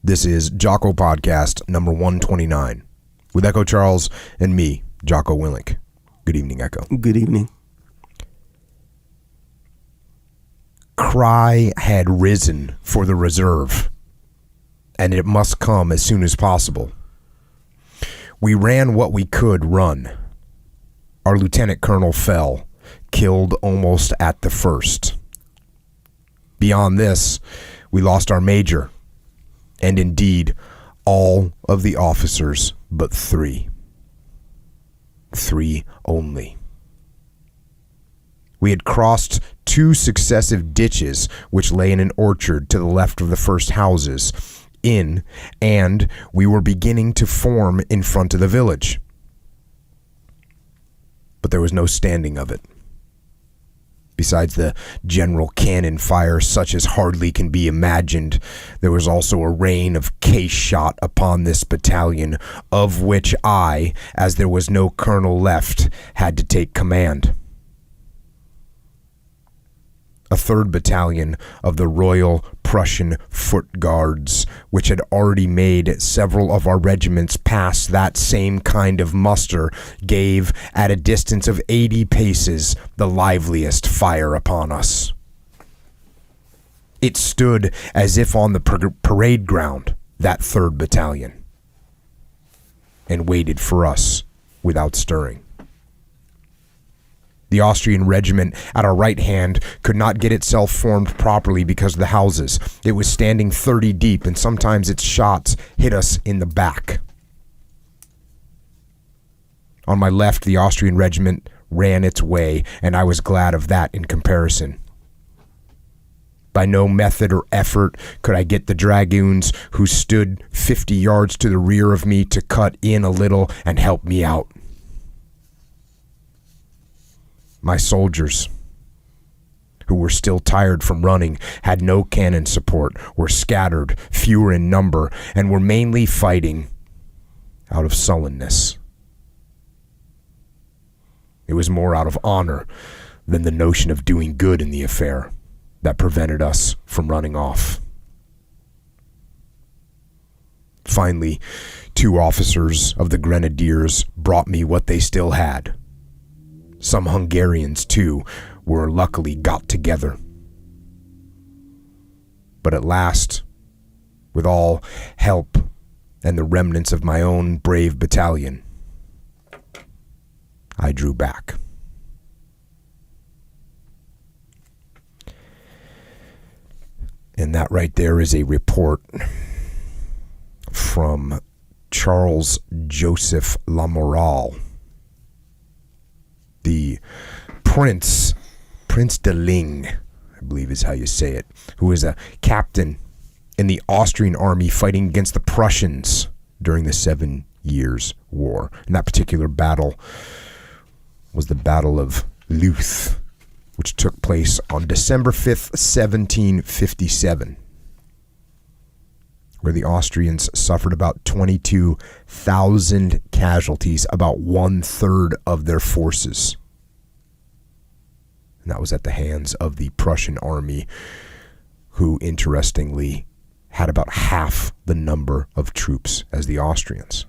This is Jocko Podcast number 129 with Echo Charles and me, Jocko Willink. Good evening, Echo. Good evening. Cry had risen for the reserve, and it must come as soon as possible. We ran what we could run. Our lieutenant colonel fell, killed almost at the first. Beyond this, we lost our major, and indeed, all of the officers but three. Three only. We had crossed two successive ditches which lay in an orchard to the left of the first houses in, and we were beginning to form in front of the village. But there was no standing of it. Besides the general cannon fire, such as hardly can be imagined, there was also a rain of case shot upon this battalion, of which I, as there was no colonel left, had to take command. A third battalion of the Royal Prussian Foot Guards, which had already made several of our regiments pass that same kind of muster, gave, at a distance of 80 paces, the liveliest fire upon us. It stood as if on the parade ground, that third battalion, and waited for us without stirring. The Austrian regiment at our right hand could not get itself formed properly because of the houses. It was standing 30 deep, and sometimes its shots hit us in the back. On my left, the Austrian regiment ran its way, and I was glad of that in comparison. By no method or effort could I get the dragoons, who stood 50 yards to the rear of me, to cut in a little and help me out. My soldiers, who were still tired from running, had no cannon support, were scattered, fewer in number, and were mainly fighting out of sullenness. It was more out of honor than the notion of doing good in the affair that prevented us from running off. Finally, two officers of the Grenadiers brought me what they still had. Some Hungarians, too, were luckily got together. But at last, with all help and the remnants of my own brave battalion, I drew back. And that right there is a report from Charles Joseph Lamoral, the Prince de Ling, I believe is how you say it, who was a captain in the Austrian army fighting against the Prussians during the 7 Years' War. And that particular battle was the Battle of Leuthen, which took place on December 5th, 1757. Where the Austrians suffered about 22,000 casualties, about 1/3 of their forces. And that was at the hands of the Prussian army, who, interestingly, had about half the number of troops as the Austrians.